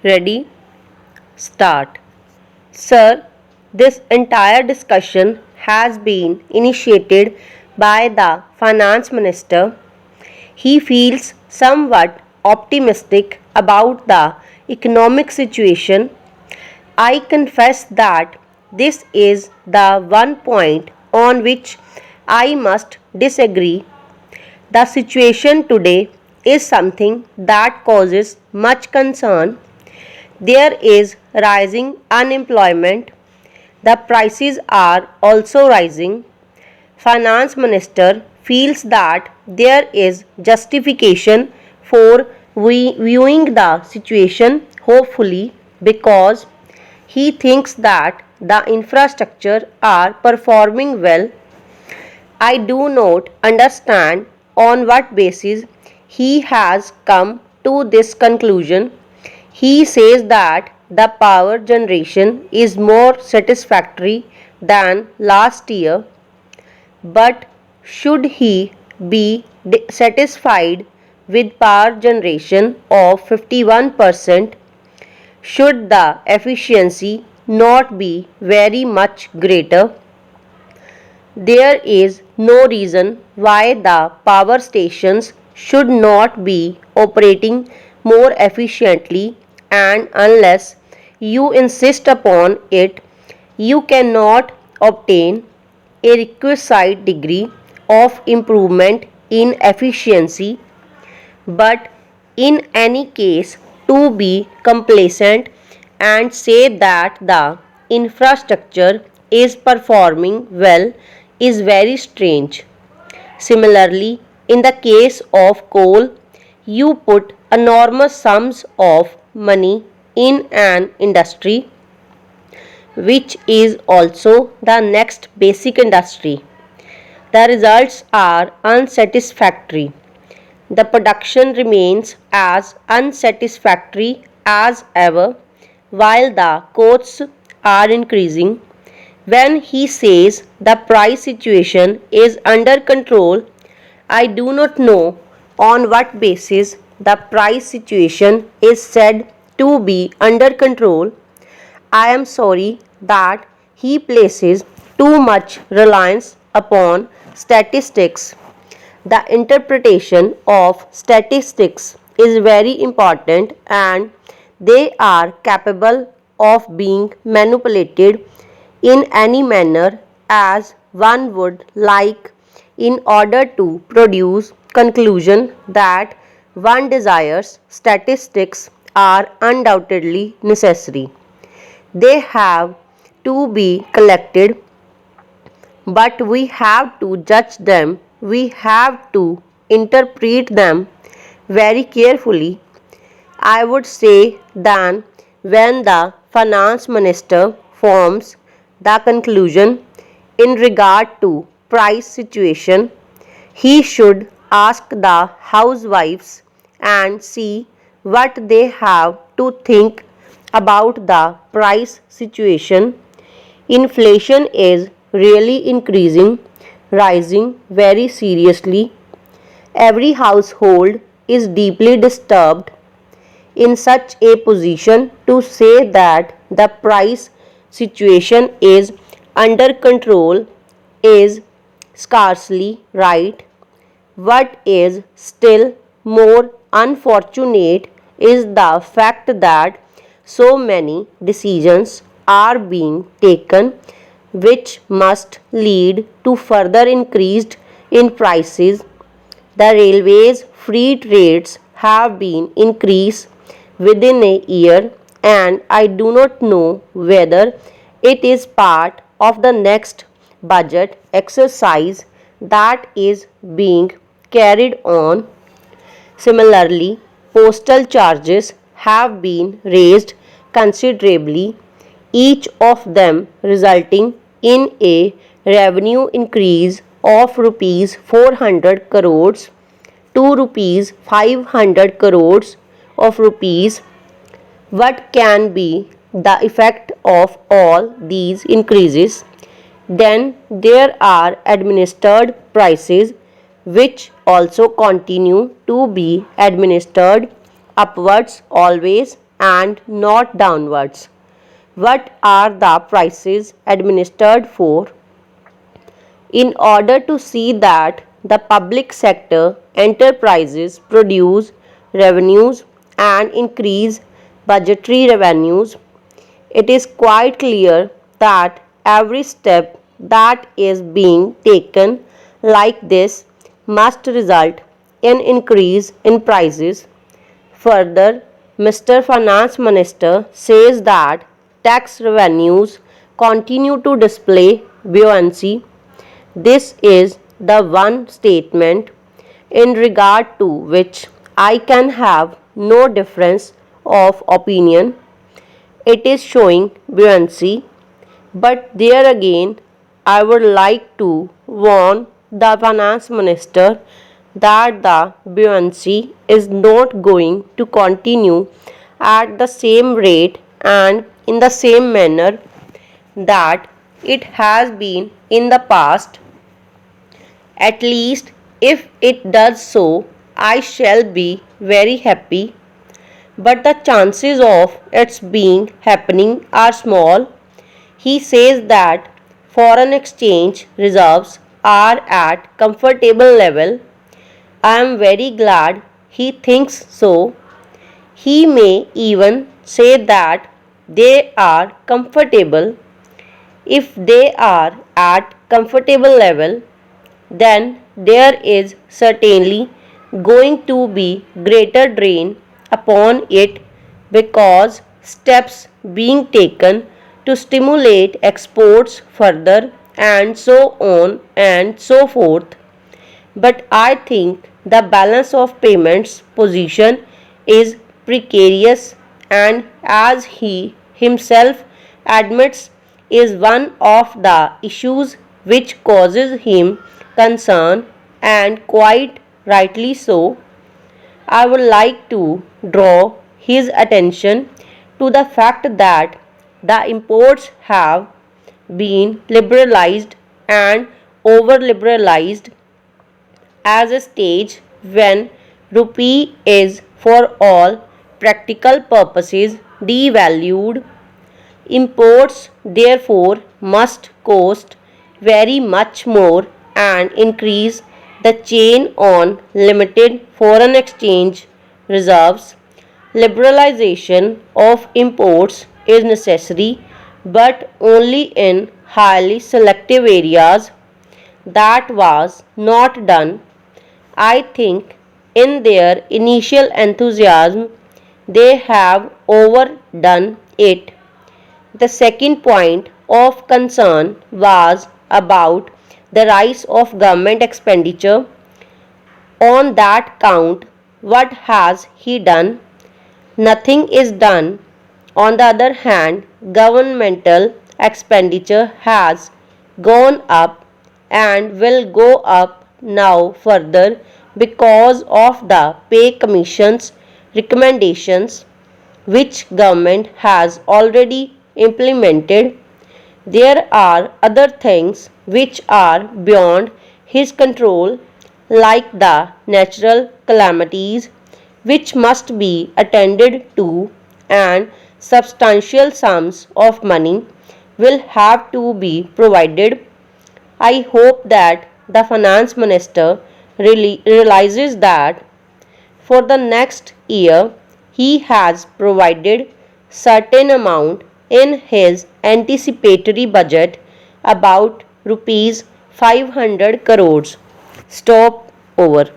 Ready? Start. Sir, this entire discussion has been initiated by the Finance Minister. He feels somewhat optimistic about the economic situation. I confess that this is the one point on which I must disagree. The situation today is something that causes much concern. There is rising unemployment. The prices are also rising. Finance Minister feels that there is justification for viewing the situation hopefully because he thinks that the infrastructure are performing well. I do not understand on what basis he has come to this conclusion. He says that the power generation is more satisfactory than last year, but should he be satisfied with power generation of 51%? Should the efficiency not be very much greater? There is no reason why the power stations should not be operating more efficiently, and unless you insist upon it, you cannot obtain a requisite degree of improvement in efficiency. But in any case, to be complacent and say that the infrastructure is performing well is very strange. Similarly, in the case of coal, you put enormous sums of money in an industry which is also the next basic industry. The results are unsatisfactory. The production remains as unsatisfactory as ever while the costs are increasing. When he says the price situation is under control, I do not know on what basis the price situation is said to be under control. I am sorry that he places too much reliance upon statistics. The interpretation of statistics is very important and they are capable of being manipulated in any manner as one would like in order to produce conclusion that one desires. Statistics are undoubtedly necessary. They have to be collected, but we have to judge them, we have to interpret them very carefully. I would say then when the finance minister forms the conclusion in regard to price situation, he should ask the housewives and see what they have to think about the price situation. Inflation is really increasing, rising very seriously. Every household is deeply disturbed. In such a position, to say that the price situation is under control is scarcely right. What is still more unfortunate is the fact that so many decisions are being taken which must lead to further increase in prices. The railways freight rates have been increased within a year, and I do not know whether it is part of the next budget exercise that is being carried on. Similarly, postal charges have been raised considerably, each of them resulting in a revenue increase of rupees 400 crores to rupees 500 crores of rupees. What can be the effect of all these increases? Then there are administered prices which also continue to be administered upwards always, and not downwards. What are the prices administered for? In order to see that the public sector enterprises produce revenues and increase budgetary revenues, it is quite clear that every step that is being taken like this must result in increase in prices. Further, Mr. Finance Minister says that tax revenues continue to display buoyancy. This is the one statement in regard to which I can have no difference of opinion. It is showing buoyancy, but there again I would like to warn the finance minister that the buoyancy is not going to continue at the same rate and in the same manner that it has been in the past. At least if it does so, I shall be very happy, but the chances of its being happening are small. He says that foreign exchange reserves are at comfortable level. I am very glad he thinks so. He may even say that they are comfortable. If they are at comfortable level, then there is certainly going to be greater drain upon it because steps being taken to stimulate exports further and so on and so forth. But I think the balance of payments position is precarious, and as he himself admits is one of the issues which causes him concern, and quite rightly so. I would like to draw his attention to the fact that the imports have been liberalized and over liberalized as a stage when rupee is for all practical purposes devalued. Imports therefore must cost very much more and increase the chain on limited foreign exchange reserves. Liberalization of imports is necessary but only in highly selective areas. That was not done. I think in their initial enthusiasm they have overdone it. The second point of concern was about the rise of government expenditure. On that count, what has he done? Nothing is done. On the other hand, governmental expenditure has gone up and will go up now further because of the pay commission's recommendations which government has already implemented. There are other things which are beyond his control, like the natural calamities which must be attended to, and substantial sums of money will have to be provided. I hope that the finance minister really realizes that for the next year he has provided certain amount in his anticipatory budget, about rupees 500 crores. Stop. Over.